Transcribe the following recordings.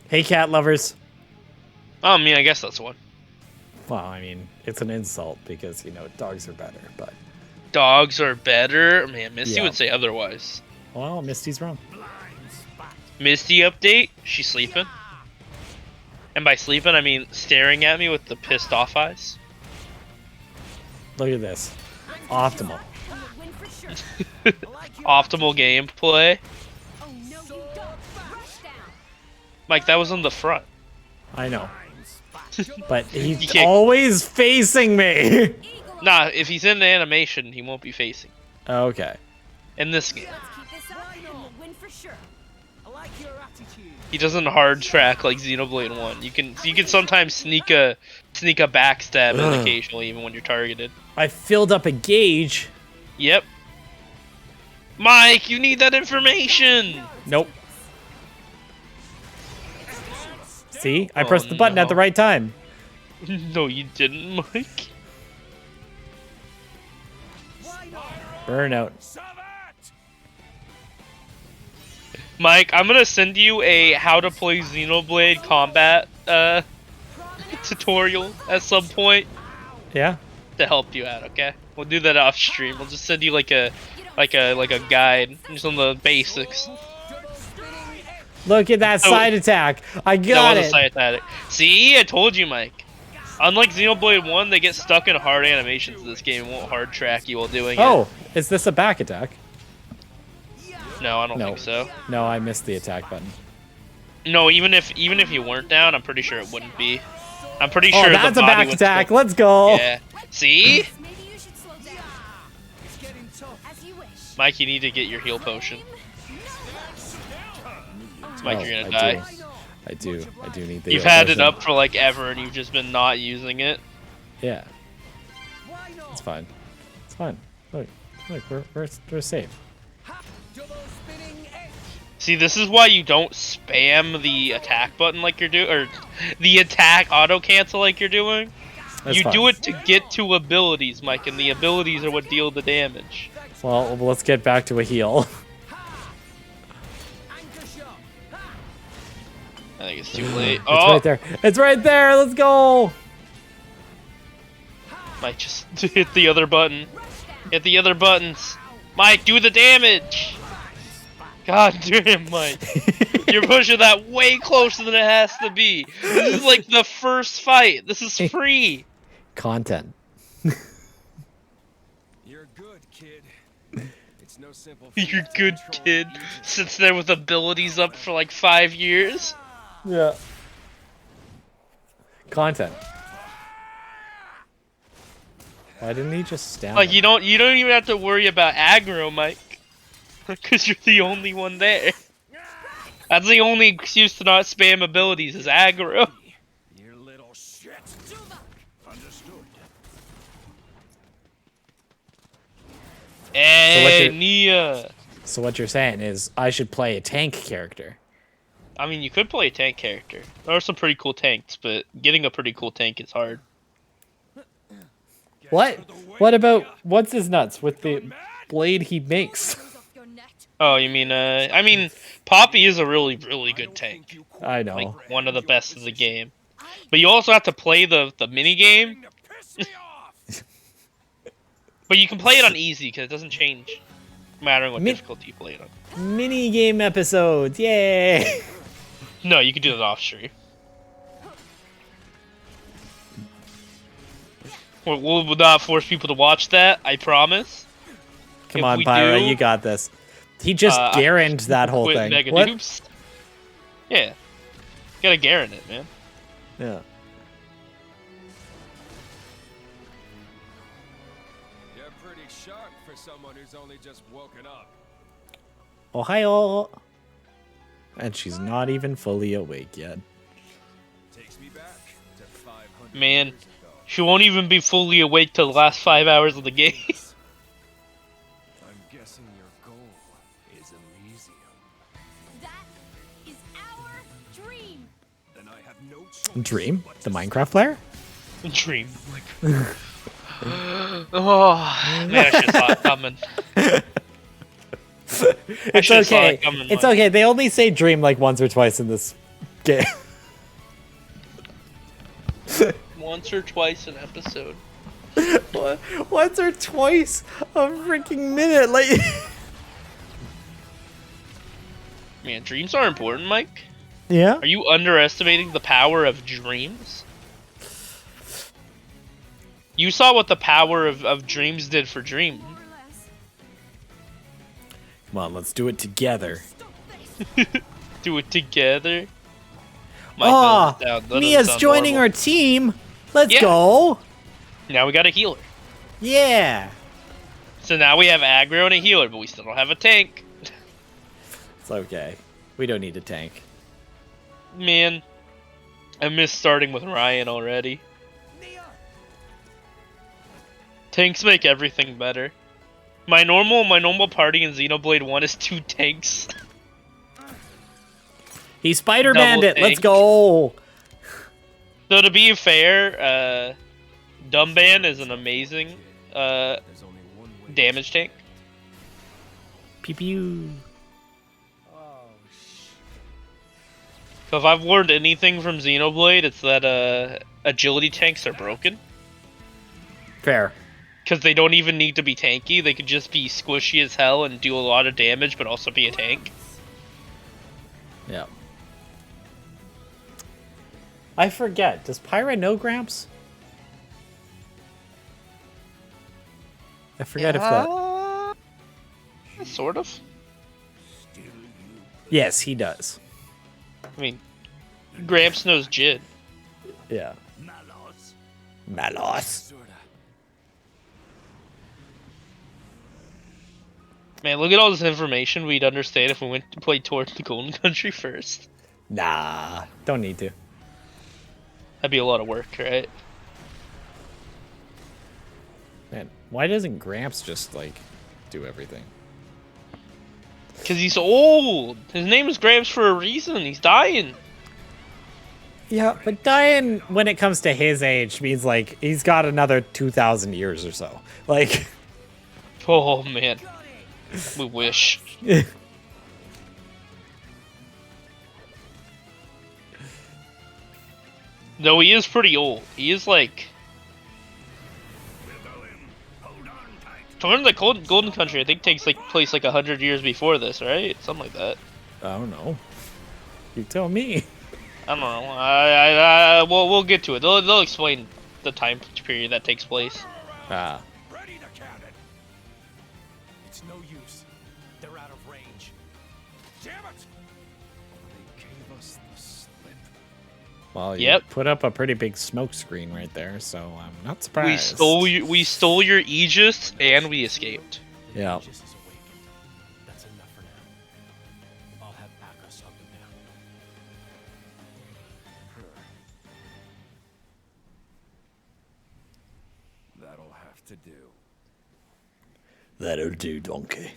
Hey, cat lovers. I mean, I guess that's one. Well, I mean, it's an insult because, you know, dogs are better, but... Dogs are better? Man, Misty Yeah. would say otherwise. Well, Misty's wrong. Misty update? She's sleeping. And by sleeping, I mean staring at me with the pissed off eyes. Look at this. Optimal. Optimal gameplay. Mike, that was on the front. I know. But he's can't- always facing me. Nah, if he's in the animation, he won't be facing. Okay. In this game. He doesn't hard track like Xenoblade 1. You can sometimes sneak a backstab in occasionally, even when you're targeted. I filled up a gauge. Yep. Mike, you need that information. Nope. See? I pressed the button at the right time. No, you didn't, Mike. Burnout. Mike, I'm gonna send you a how to play Xenoblade combat tutorial at some point Yeah? to help you out. Okay, we'll do that off stream. We'll just send you like a guide, just on the basics. Look at that side attack. I That got was a it. side attack. See, I told you, Mike. Unlike Xenoblade 1, they get stuck in hard animations in this game. It won't hard track you while doing Oh, is this a back attack? it. No, I don't No. think so. No, I missed the attack button. No, even if you weren't down, I'm pretty sure it wouldn't be. I'm pretty Oh, sure that's the a body back would attack. still- Let's go. Yeah. See? Maybe you should slow down. It's getting tough. As you wish. Mike, you need to get your heal potion. Mike, Oh, you're gonna die. I do need the You've heal had it potion. up for like ever, and you've just been not using it. Yeah. It's fine. It's fine. Look, we're safe. See, this is why you don't spam the attack button like you're doing, or the attack auto cancel like you're doing. That's You fine. do it to get to abilities, Mike, and the abilities are what deal the damage. Well, let's get back to a heal. I think it's too late. It's Oh, right there. It's right there. Let's go. Mike, just hit the other button. Hit the other buttons. Mike, do the damage. God damn, Mike. You're pushing that way closer than it has to be. This is like the first fight. This is free. Content. You're good, kid. It's no simple. You're good, kid. Sits there with abilities up for like 5 years. Yeah. Content. Why didn't he just stand? Like you don't even have to worry about aggro, Mike, because you're the only one there. That's the only excuse to not spam abilities is aggro. You little shit. Understood. Hey, you're- Nia. So what you're saying is I should play a tank character. I mean, you could play a tank character. There are some pretty cool tanks, but getting a pretty cool tank is hard. What? What about what's his nuts with the blade he makes? Oh, you mean, I mean, Poppy is a really, really good tank. I know. Like, one of the best of the game. But you also have to play the mini game. But you can play it on easy, because it doesn't change. No matter what difficulty you play it on. Mini game episodes. Yay! No, you can do it off stream. We'll not force people to watch that, I promise. Come If on, we Pyra, do, you got this. He just guaranteed that whole With thing. MegaNoobs. Yeah. Gotta guarantee it, man. Yeah. You're pretty sharp for someone who's only just woken up. Ohio. And she's not even fully awake yet. Takes me back to 500 Man, years ago. she won't even be fully awake till the last 5 hours of the game. I'm guessing your goal is Elysium. That is our dream. Then I have no choice. Dream? The Minecraft player? Dream. Oh, man, I should saw it coming. It's should've saw okay. it coming, It's Mike. okay. They only say dream like once or twice in this Okay. Once or twice an episode. Once or twice a freaking minute, like. Man, dreams are important, Mike. Yeah. Are you underestimating the power of dreams? You saw what the power of dreams did for Dream. More or less. Come on, let's do it together. Do it together. Oh, That doesn't Mia's sound joining normal. our team. Let's Yeah. go. Now we got a healer. Yeah. So now we have aggro and a healer, but we still don't have a tank. It's okay. We don't need a tank. Man, I miss starting with Ryan already. Tanks make everything better. My normal party in Xenoblade 1 is 2 tanks. He's Spider Double Bandit. Let's tank. go. So to be fair, Dumban is an amazing There's only one way. damage tank. Pew pew. So if I've learned anything from Xenoblade, it's that agility tanks are broken. Fair. Because they don't even need to be tanky, they could just be squishy as hell and do a lot of damage, but also be a tank. Yeah. I forget. Does Pyra know Gramps? I forget if that. Sort of. Yes, he does. I mean, Gramps knows Jid. Yeah. Malos. Sorta. Man, look at all this information we'd understand if we went to play towards the Golden Country first. Nah, don't need to. That'd be a lot of work, right? Man, why doesn't Gramps just like do everything? Because he's old. His name is Gramps for a reason. He's dying. Yeah, but dying when it comes to his age means like he's got another 2,000 years or so. Like, Oh man, we wish. No, he is pretty old. He is like. Torn the Golden Country, I think, takes like place like 100 years before this, right? Something like that. I don't know. You tell me. I don't know. We'll get to it. They'll explain the time period that takes place. Ah. Ready to cannon. It's no use. They're out of range. Damn it! They gave us the slip. Well, you Yep. put up a pretty big smoke screen right there, so I'm not We surprised. we stole your Aegis and we escaped. Yeah. Aegis is awakened. That's enough for now. I'll have Bacchus hunt them down. That'll have to do. That'll do, donkey.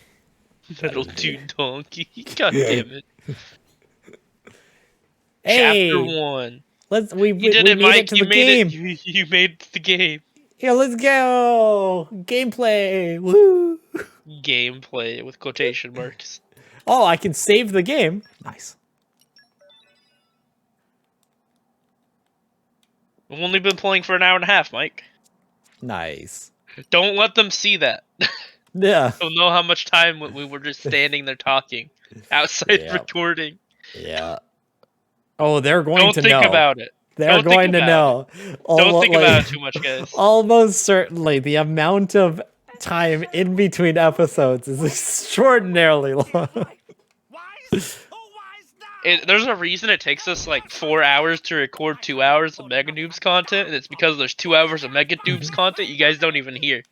That'll do, donkey. God damn it. Hey, Chapter 1. we You did it, made Mike. it to You the made game. it. You made the game. Here, let's go. Gameplay. Woo. Gameplay with quotation marks. Oh, I can save the game. Nice. We've only been playing for an hour and a half, Mike. Nice. Don't let them see that. Yeah. They'll know how much time we were just standing there talking outside Yeah. recording. Yeah. Oh, they're going Don't to think know. about it. They're Don't think going to about know. Don't think like, about it too much, guys. Almost certainly, the amount of time in between episodes is extraordinarily long. There's a reason it takes us like 4 hours to record 2 hours of MegaNoobs content, and it's because there's 2 hours of MegaNoobs content you guys don't even hear.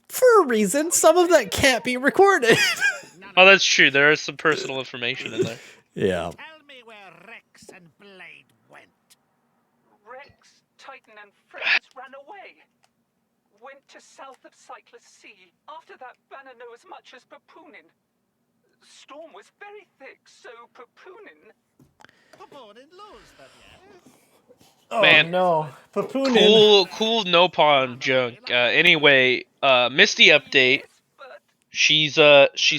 For a reason, some of that can't be recorded. Oh, that's true. There is some personal information in there. Yeah. Tell me where Rex and Blade went. Rex, Titan, and friends ran away. Went to south of Cyclus Sea. After that, Banner know as much as Papunin. Storm was very thick, so Papunin... Papunin lose that, yes? Oh, Man. no. Papunin. Cool no pawn junk. Anyway, Misty update. But She's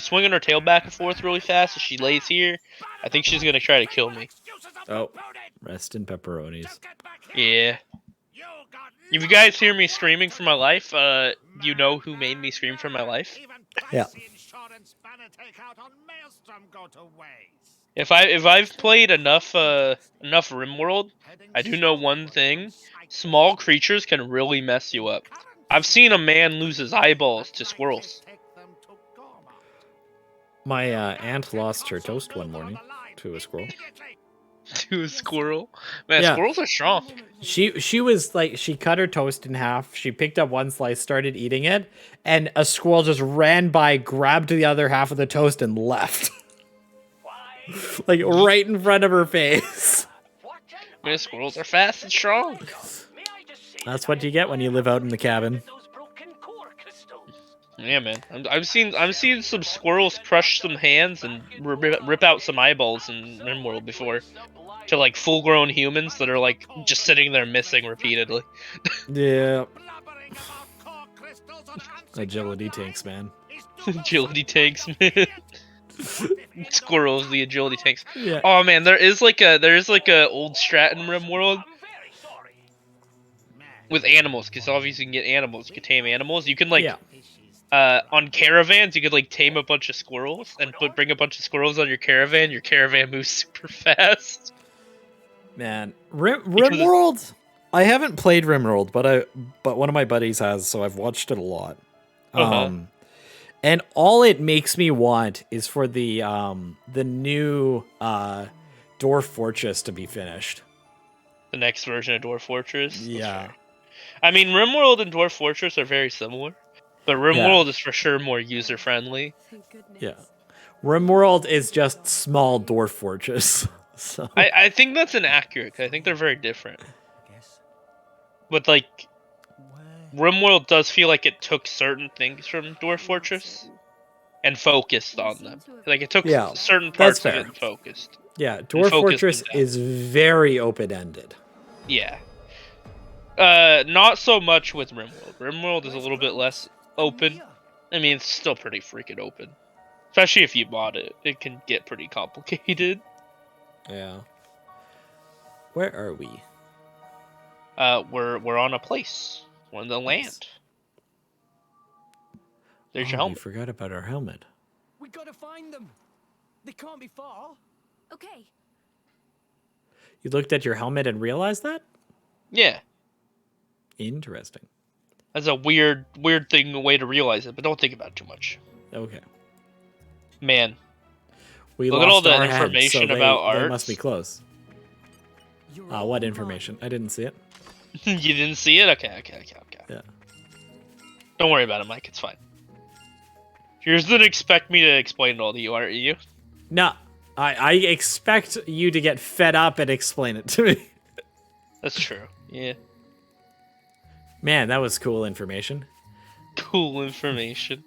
swinging her tail back and forth really fast as she lays here. I think she's gonna try to kill me. Oh, rest in pepperonis. Yeah. If you guys hear me screaming for my life, you know who made me scream for my life. Yeah. If I've played enough RimWorld, I do know one thing: small creatures can really mess you up. I've seen a man lose his eyeballs to squirrels. My aunt lost her toast one morning to a squirrel. To a squirrel? Man, Yeah. squirrels are strong. She was like, she cut her toast in half. She picked up one slice, started eating it, and a squirrel just ran by, grabbed the other half of the toast, and left. Like right in front of her face. Man, squirrels are fast and strong. That's what you get when you live out in the cabin. Yeah, man. I've seen some squirrels crush some hands and rip out some eyeballs in RimWorld before. To like full-grown humans that are like just sitting there missing repeatedly. Yeah. Agility tanks, man. Agility tanks, man. Squirrels, the agility tanks. Yeah. Oh man, there is like a old strat in RimWorld with animals, because obviously you can get animals. You can tame animals. You can like on caravans, you could like tame a bunch of squirrels and bring a bunch of squirrels on your caravan. Your caravan moves super fast. Man, RimWorld. I haven't played RimWorld, but one of my buddies has, so I've watched it a lot. And all it makes me want is for the new Dwarf Fortress to be finished. The next version of Dwarf Fortress. Yeah. I mean, RimWorld and Dwarf Fortress are very similar, but RimWorld is for sure more user friendly. Yeah. RimWorld is just small Dwarf Fortress. So I think that's inaccurate. I think they're very different. But like, RimWorld does feel like it took certain things from Dwarf Fortress and focused on them. Like it took certain parts of it and focused. Yeah, Dwarf Fortress is very open-ended. Yeah. Not so much with RimWorld. RimWorld is a little bit less open. I mean, it's still pretty freaking open. Especially if you mod it. It can get pretty complicated. Yeah. Where are we? We're on a place. We're in the land. There's your helmet. We forgot about our helmet. We gotta find them. They can't be far. Okay. You looked at your helmet and realized that? Yeah. Interesting. That's a weird way to realize it, but don't think about it too much. Okay. Man. We look lost at all the our information head, so about they art. must be close. What information? I didn't see it. You didn't see it? Okay. Yeah. Don't worry about it, Mike. It's fine. You didn't expect me to explain it all to you, aren't you? No. I expect you to get fed up and explain it to me. That's true. Yeah. Man, that was cool information. Cool information.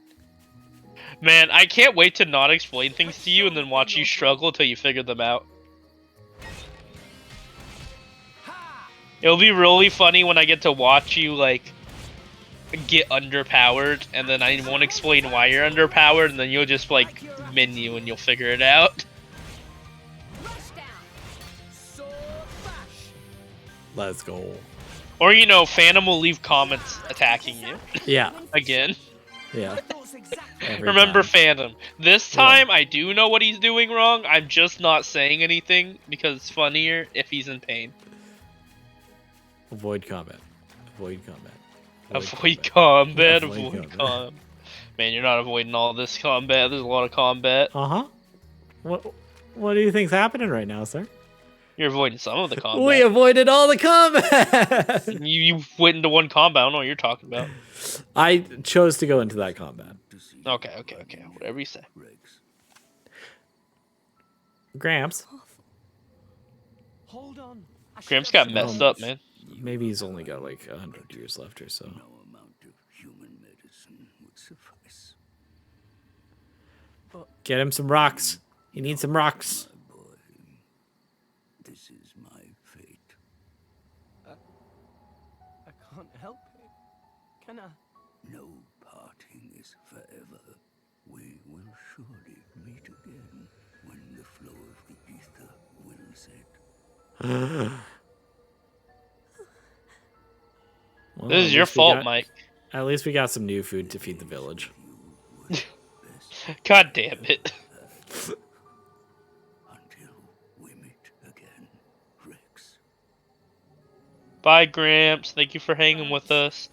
Man, I can't wait to not explain things to you and then watch you struggle till you figure them out. It'll be really funny when I get to watch you, like, get underpowered, and then I won't explain why you're underpowered, and then you'll just, like, menu and you'll figure it out. Let's go. Or, you know, Phantom will leave comments attacking you. Yeah. Again. Yeah. Remember Phantom. This time, I do know what he's doing wrong. I'm just not saying anything because it's funnier if he's in pain. Avoid combat. Avoid combat. Avoid combat. Avoid combat. Man, you're not avoiding all this combat. There's a lot of combat. Uh-huh. What do you think's happening right now, sir? You're avoiding some of the combat. We avoided all the combat! You went into one combat. I don't know what you're talking about. I chose to go into that combat. Okay. Whatever you say. Gramps. Hold on. Gramps got messed up, man. Maybe he's only got like 100 years left or so. No amount of human medicine would suffice. Get him some rocks. He needs some rocks. My boy, this is my fate. I can't help it. Can I? No parting is forever. We will surely meet again when the flow of the ether wills it. Well, This at is your least we fault, got- Mike. At least we got some new food to feed the village. God damn it. Until we meet again, Rex. Bye, Gramps. Thank you for hanging with us.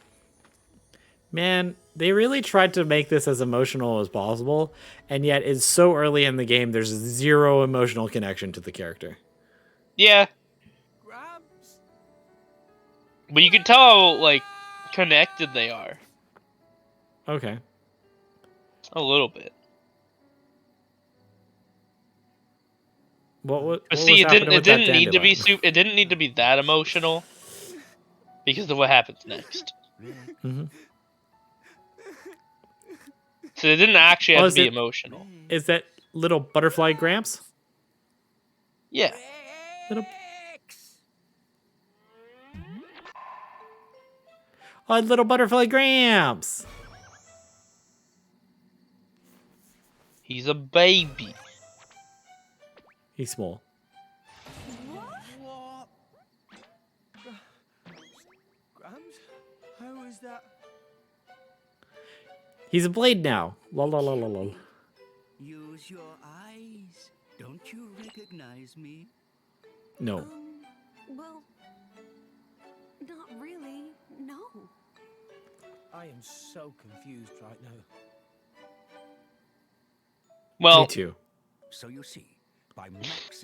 Man, they really tried to make this as emotional as possible, and yet it's so early in the game, there's zero emotional connection to the character. Yeah, Grabs. but you can tell how, like, connected they are. Okay. A little bit. What But was see, it happening didn't. It with that didn't need to be dandelion? It didn't need to be that emotional because of what happens next. Mhm. So it didn't actually Oh, have is to be it- emotional. Is that little butterfly Gramps? Yeah. Little... Oh, little butterfly Gramps! He's a baby. He's small. What? Grams? How is that? He's a blade now. Lol, lol, lol, lol, lol. Use your eyes. Don't you recognize me? No. Well, not really. No. I am so confused right now. Well, Me too. So you see, by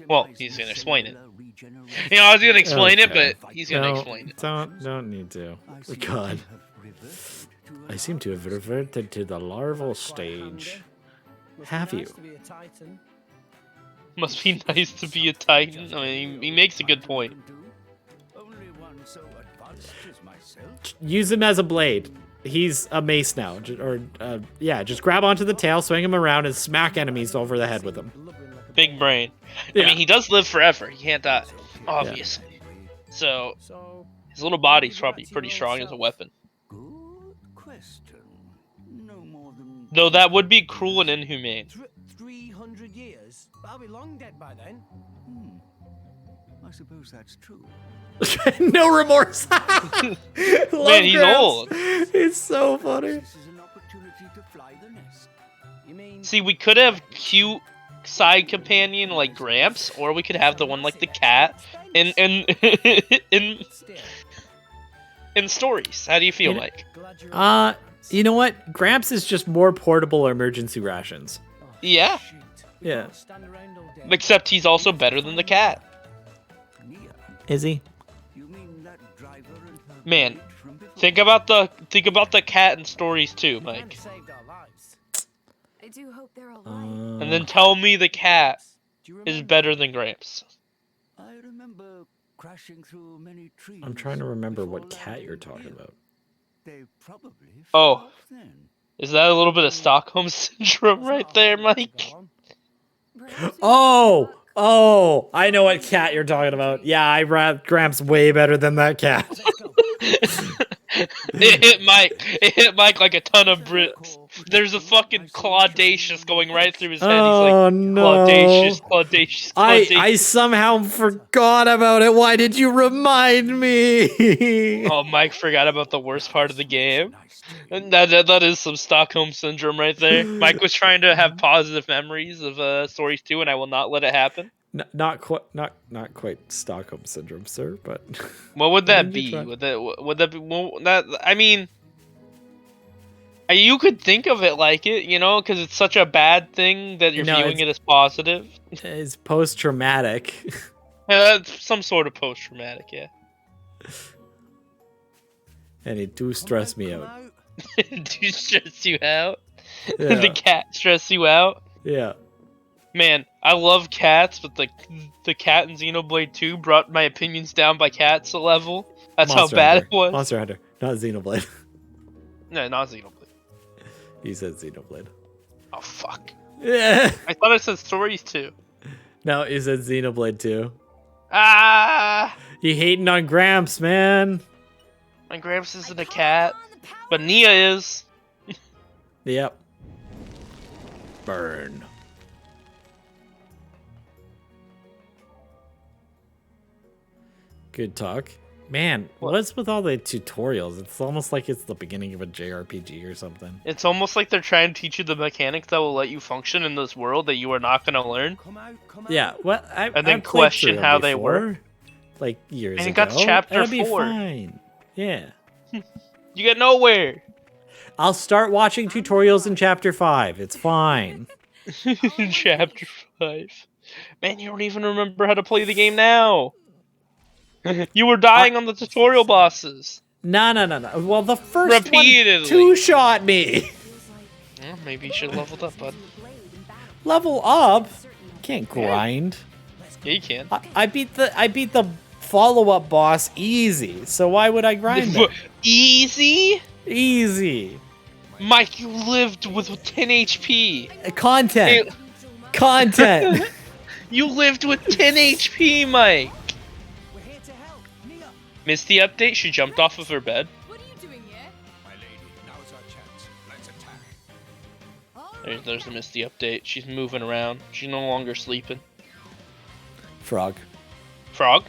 Well, maximizing he's gonna explain it. cellular regeneration, you know, I was gonna explain Okay. it, but he's gonna explain it. Don't need to. I seem to God. have reverted to a I seem to have reverted to the larval stage. Must Have be you? nice to be a titan. Must be nice to be a titan. I mean, he makes a good point. Only one so advanced as myself. Use him as a blade. He's a mace now. Yeah, just grab onto the tail, swing him around, and smack enemies over the head with him. Blubbering like a Big baby. brain. Yeah. I mean, he does live forever. He can't die, obviously. So So, his little body's probably pretty strong as a weapon. Good question. No more than Though that would be cruel and inhumane. 300 years? I'll be long dead by then. I suppose that's true. No remorse. Love Man, he's Gramps. old. It's so funny. This is an opportunity to fly the nest. You mean See, we could have cute side companion like Gramps, or we could have the one like the cat in in still? in stories. How do you feel, You know- Mike? Glad you're You know what? Gramps is just more portable or emergency rations. Yeah. Shoot. We Yeah. can't stand around all day. Except he's also better than the cat. Nia, Is he? you mean that driver and her Man, blade from before? Think about the cat in stories too, Man Mike. saved our lives. I do hope they're alive. And then tell me the cat Do you is remember? better than Gramps. I remember crashing through many trees. I'm trying to remember before what cat landing you're talking here. about. They probably Oh. fell off then. Is that a little bit of Stockholm syndrome That's right not a there, whole lot to Mike? go on. Perhaps we Oh, should look. oh, I know what cat you're talking about. Yeah, I rap Gramps way better than that cat. Let's go. It hit Mike like a ton of bricks. There's a fucking Claudacious going right through his head. Oh He's like, no. Claudacious. I somehow forgot about it. Why did you remind me? Oh, Mike forgot about the worst part of the game. And that is some Stockholm syndrome right there. Mike was trying to have positive memories of stories too, and I will not let it happen. Not quite Stockholm syndrome, sir. But What would I that mean, be? you try. Would that be that? I mean, you could think of it like it, you know, because it's such a bad thing that you're No, viewing it's- it as positive. it's post-traumatic. Yeah, that's some sort of post-traumatic, yeah. And it do stress me Come out. Do you stress you out? Yeah. The cat stress you out? Yeah. Man, I love cats, but the cat in Xenoblade 2 brought my opinions down by cats a level. That's Monster how bad Hunter. it was. Monster Hunter, not Xenoblade. No, not Xenoblade. You said Xenoblade. Oh fuck! Yeah. I thought I said stories too. No, you said Xenoblade too. Ah! You hating on Gramps, man. My Gramps isn't a cat, but Nia is. Yep. Burn. Good talk. Man, what's with all the tutorials? It's almost like it's the beginning of a JRPG or something. It's almost like they're trying to teach you the mechanics that will let you function in this world that you are not going to learn. Yeah, well, And then I've played question through them how they before, work. like years And ago. it got to chapter It'll be 4. fine. Yeah. You get nowhere. I'll start watching tutorials in chapter 5. It's fine. Chapter 5. Man, you don't even remember how to play the game now. You were dying on the tutorial bosses. No. Well, the first Repeatedly. one two-shot me. Well, maybe you should have leveled up, bud. Level up? Can't grind. Yeah, you can. I beat the follow-up boss easy. So why would I grind it? Easy? Easy. Mike, you lived with 10 HP. Content. Content. You lived with 10 HP, Mike. We're here to help. Nia. Missed the update? She jumped off of her bed. What are you doing here? My lady, now's our chance. Let's attack. There's the Misty update. She's moving around. She's no longer sleeping. Frog. Frog?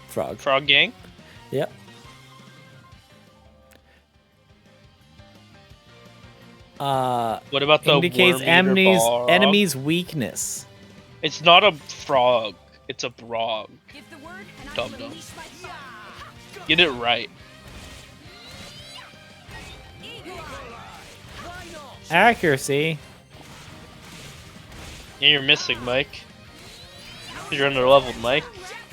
Frog. Frog gang? Yep. What about the Indicates worm-eater enemy's weakness. It's not a frog. It's a brog. Give the word and Dum I dum. unleash my fire. Get it right. Accuracy. Yeah, you're missing, Mike. 'Cause you're under-leveled, Mike.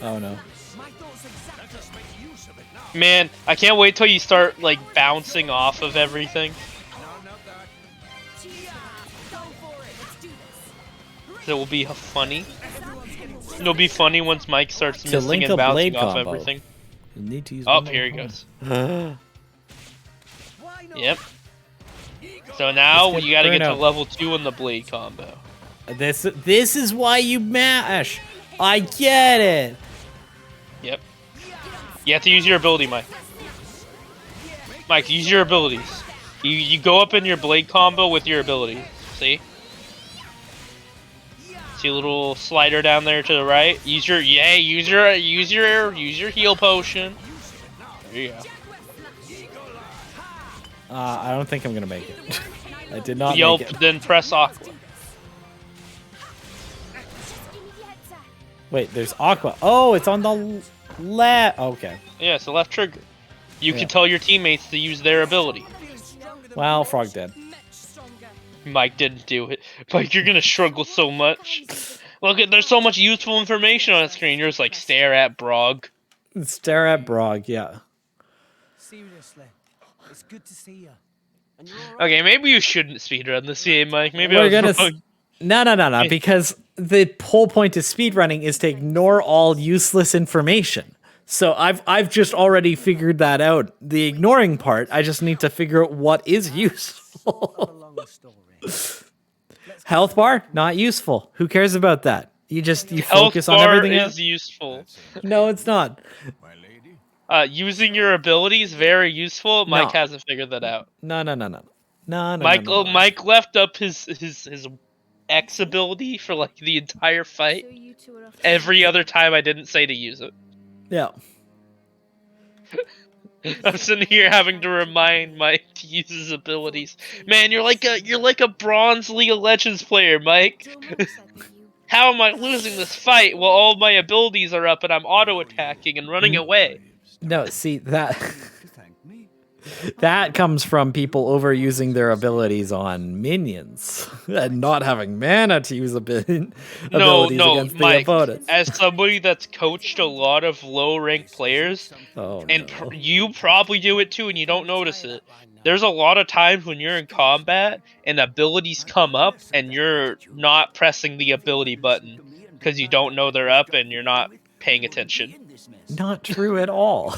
Oh no. My thoughts exact. Let us make use of it now. Man, I can't wait till you start, like, bouncing off of everything. No, not that. Go for it. Let's do this. It will be funny. It'll be funny once Mike starts To missing link and a bouncing blade off combo. everything. You need to use Oh, one here he more goes. combo. Yep. So now Let's get you gotta get to Bruno. level 2 on the blade combo. This is why you mash. I get it. Yep. You have to use your ability, Mike. Mike, use your abilities. You go up in your blade combo with your abilities. See? See a little slider down there to the right? Use your use your heal potion. There you go. I don't think I'm gonna make it. I did not Yelp, make it. then press Aqua. Wait, there's Aqua. Oh, it's on the left. Okay. Yeah, it's the left trigger. You Yeah. can tell your teammates to use their ability. Well, Frog dead. Much stronger. Mike didn't do it. Mike, you're gonna struggle so much. Look, there's so much useful information on the screen. You're just like, stare at Brog. Stare at Brog. Yeah. Seriously, it's good to see you. And you're all right. Okay, maybe you shouldn't speedrun this game, Mike. Maybe We're I was gonna. wrong. No. Because the whole point of speedrunning is to ignore all useless information. So I've just already figured that out. The ignoring part, I just need to figure out what is useful. A long story. Health bar, not useful. Who cares about that? You Health focus on bar everything is else. useful. No, it's not. My lady. Using your abilities very useful. Mike No. hasn't figured that out. No. Mike left up his X ability for like the entire fight. So you two are off. Every other time I didn't say to use it. Yeah. I'm sitting here having to remind Mike to use his abilities. Man, you're like a bronze League of Legends player, Mike. How am I losing this fight while all my abilities are up and I'm auto attacking and running away? No, see that To thank me. that comes from people overusing their abilities on minions and not having mana to use abilities No, against the Mike. opponents. As somebody that's coached a lot of low-ranked players, Oh, and no. you probably do it too and you don't notice it. There's a lot of times when you're in combat and abilities come up and you're not pressing the ability button because you don't know they're up and you're not paying attention. Not true at all.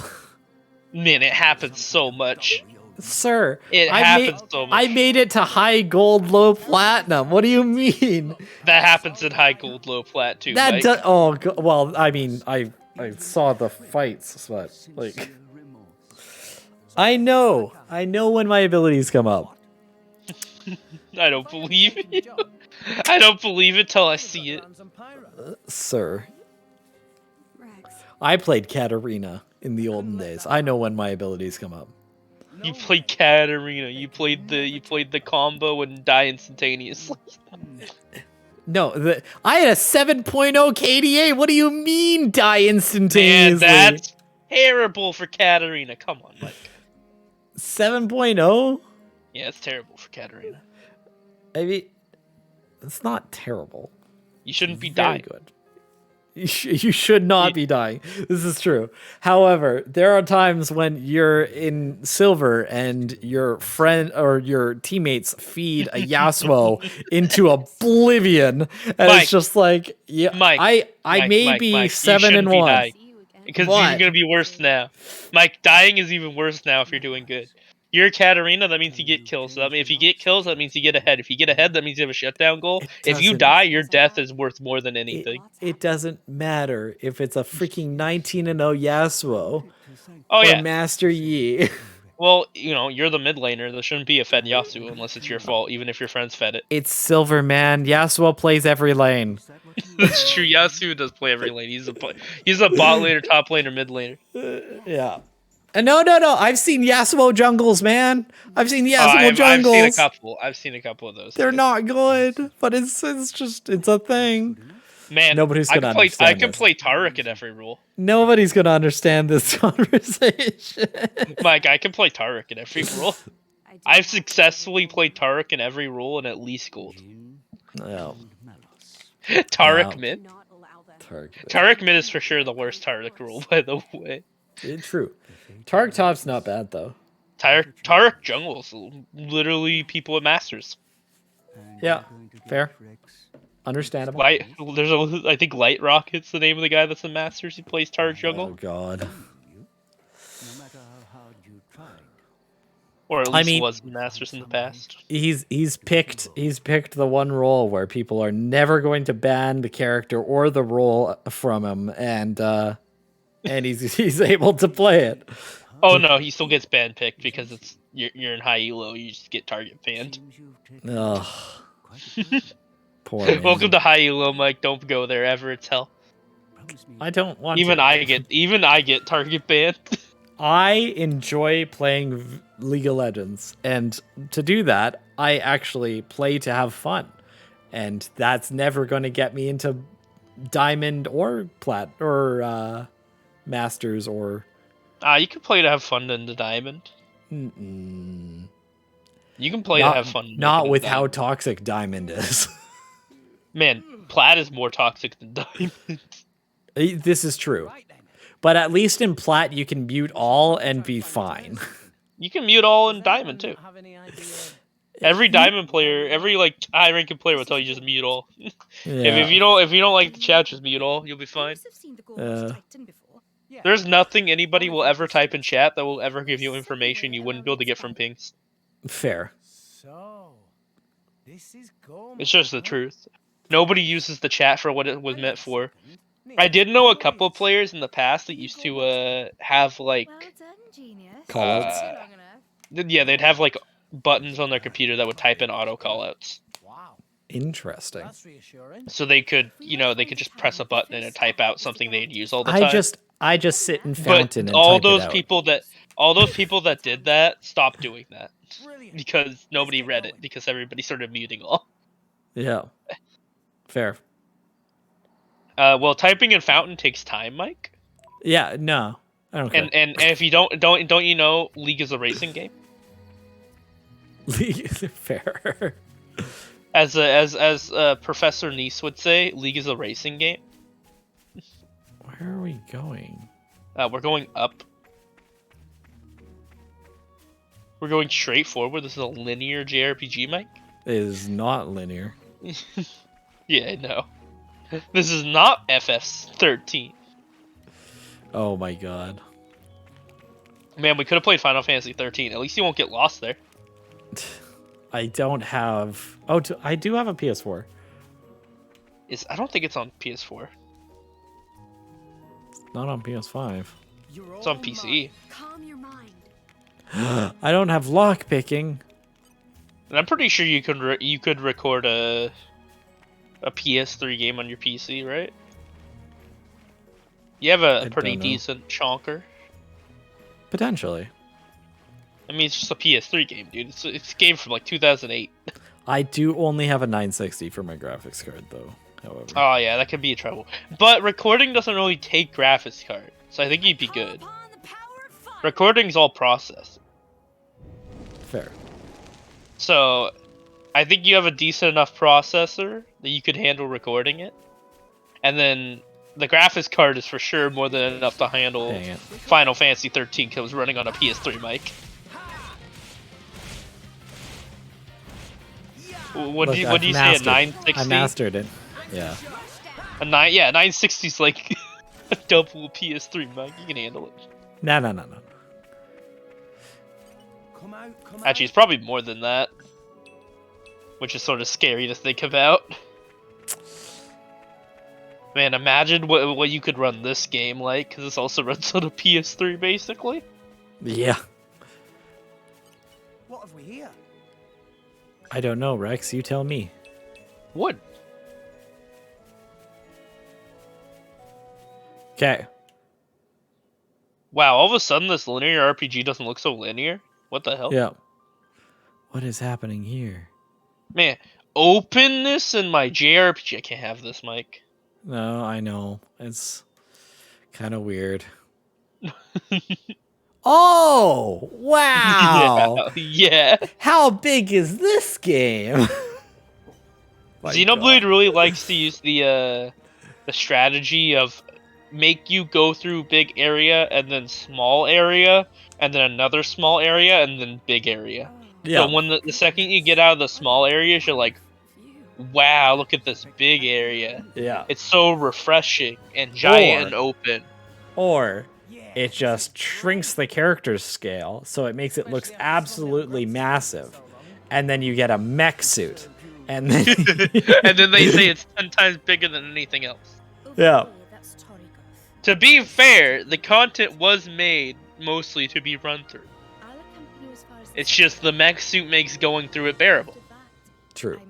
Man, it happens so much. Sir, It I happens made, so much. I made it to high gold, low platinum. What do you mean? That happens in high gold, low plat too. That Mike. does. Oh, well, I mean, I saw the fights, but like, I know when my abilities come up. I don't believe you. I don't believe it till I see it. Lands and Pyro. Sir, Rex. I played Katarina in the olden days. I know when my abilities come up. You played Katarina. You played the combo and die instantaneously. No, I had a 7.0 KDA. What do you mean die Man, instantaneously? that's terrible for Katarina. Come on, Mike. 7.0? Yeah, it's terrible for Katarina. I mean, it's not terrible. You shouldn't be Very dying. good. You should not be dying. This is true. However, there are times when you're in silver and your friend or your teammates feed a Yasuo into oblivion, and Mike, it's just like, yeah, Mike, I may Mike, be Mike, you 7 shouldn't and be 1. dying. See you again. Because it's What? even gonna be worse now. Mike, dying is even worse now if you're doing good. You're Katarina, that means you get kills. So that means if you get kills, that means you get ahead. If you get ahead, that means you have a shutdown goal. It If you doesn't- die, your death is worth more than It, anything. it doesn't matter if it's a freaking 19 and 0 Yasuo Oh or yeah. Master Yi. Well, you know, you're the mid laner. There shouldn't be a fed Yasuo unless it's your fault, even if your friends fed it. It's silver, man. Yasuo plays every lane. That's true. Yasuo does play every lane. He's a bot laner, top laner, mid laner. Yeah. No. I've seen Yasuo jungles, man. I've seen Yasuo I've jungles. seen a couple. I've seen a couple of those. They're too. not good, but it's a thing. Man, Nobody's gonna I understand can this. play Taric in every role. Nobody's gonna understand this conversation. Mike, I can play Taric in every role. I do I've have successfully played Taric in every role and at least gold. Oh, Taric Wow. mid. not allow them. Taric mid is for sure the worst Taric role, by the way. True. Tark top's not bad though. Taric jungle is literally people with masters. Yeah, fair. Understandable. I think Light Rocket's the name of the guy that's in masters. He plays Taric Oh jungle, god. No matter how hard you tried, or at I least mean- was in masters in the past. He's picked the one role where people are never going to ban the character or the role from him, and he's able to play it. Oh no, he still gets ban picked because it's you're in high elo. You just get target banned. seems you've taken Ugh, quite a bit. poor man. Welcome to high elo, Mike. Don't go there ever. It's hell. Promise me I don't want Even to. I get target banned. I enjoy playing League of Legends, and to do that, I actually play to have fun, and that's never going to get me into Diamond or Plat or Masters or. You can play to have fun in the diamond. Mm-mm. You can play to have fun. Not in with the how diamond. toxic Diamond is. Man, plat is more toxic than diamond. This is true, Right then. but at least in Plat you can mute all and be fine. You can mute all in Does diamond too. anyone have any idea? Every diamond player, every like high ranking player will tell you just mute all. Yeah. If you don't like the chat, just mute all. You'll be fine. Must have seen the Gorgon's Uh, Titan before. Yeah. There's nothing anybody will ever type in chat that will ever give you information you wouldn't be able to get from pings. Fair. So, this is Gorman. It's just the truth. Nobody uses the chat for what it was meant for. I did know a couple of players in the past that used to have like Well done, genius. Callouts. Long enough. yeah, they'd have like buttons on their computer that would type in auto callouts. Wow, Interesting. that's reassuring. So they could, they could just press a button and it'd type out something they'd use all the time. I just sit in But Fountain and all type those it out. people that did that stopped doing that Brilliant. because nobody read it because everybody started muting all. Yeah. Fair. Well, typing in Fountain takes time, Mike. Yeah. No. I don't care. And if you don't you know League is a racing game? Fair. As Professor Nice would say, League is a racing game. Where are we going? We're going up. We're going straight forward. This is a linear JRPG, Mike. It is not linear. Yeah, I know. This is not FF13. Oh my god. Man, we could have played Final Fantasy 13. At least you won't get lost there. I don't have. Oh, I do have a PS4. I don't think it's on PS4. It's not on PS5. You're It's on all PC. Calm your mind. I don't have lock picking. And I'm pretty sure you could record a a PS3 game on your PC, right? You have a I pretty don't know. decent chonker. Potentially. I mean, it's just a PS3 game, dude. It's a game from like 2008. I do only have a 960 for my graphics card, though. However. Oh yeah, that could be a trouble. But recording doesn't really take graphics card, so I think you'd be good. Recording's all processing. Fair. So, I think you have a decent enough processor that you could handle recording it. And then the graphics card is for sure more than enough to handle Dang it. Final Fantasy 13 kills running on a PS3 mic. What do Look, you I've say, a mastered- 960? I mastered it. Yeah. A 960's like a double PS3 mic. You can handle it. No. Come out. Actually, it's probably more than that. Which is sort of scary to think about. Man, imagine what you could run this game like, because this also runs on a PS3, basically. Yeah. What have we here? I don't know, Rex. You tell me. Wood. Okay. Wow, all of a sudden this linear RPG doesn't look so linear? What the hell? Yeah. What is happening here? Man, open this in my JRPG. I can't have this, Mike. No, I know. It's kind of weird. Oh, wow. Yeah. How big is this game? My Xenoblade God. really likes to use the strategy of make you go through big area and then small area and then another small area and then big area. Yeah. So when the second you get out of the small areas, you're like, wow, look at this big area. Yeah. It's so refreshing and giant and open. Or it just shrinks the character's scale, so it makes it look absolutely massive. And then you get a mech suit. And then And then they say it's 10 times bigger than anything else. Yeah. To be fair, the content was made mostly to be run through. It's just the mech suit makes going through it bearable. True.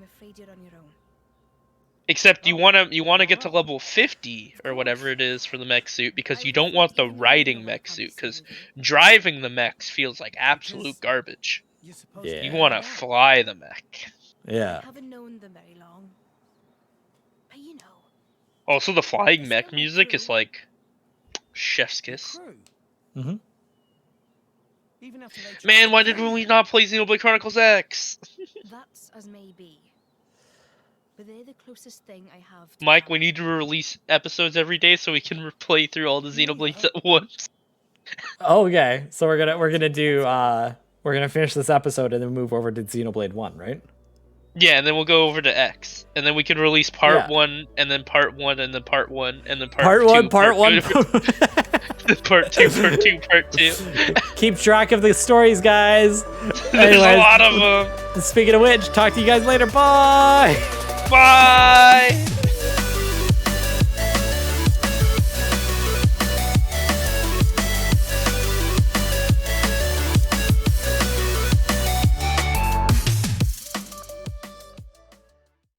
Except you wanna get to level 50 or whatever it is for the mech suit because you don't want the riding mech suit because driving the mechs feels like absolute garbage. Yeah. You wanna fly the mech. Yeah. Haven't known them very long. But you know. Also, the flying mech music is like chef's kiss. Mm-hmm. Man, why did we not play Xenoblade Chronicles X? That's as may be. But they're the closest thing I have to Mike, we need to release episodes every day so we can play through all the Xenoblades at once. Okay. So we're gonna do we're gonna finish this episode and then move over to Xenoblade 1, right? Yeah, and then we'll go over to X, and then we can release part Yeah. 1, and then part 1, and then part 1, and then Part 2, one, part one. part 2, part 2, part 2. Keep track of the stories, guys. There's Anyways, a lot of them. speaking of which, talk to you guys later. Bye. Bye.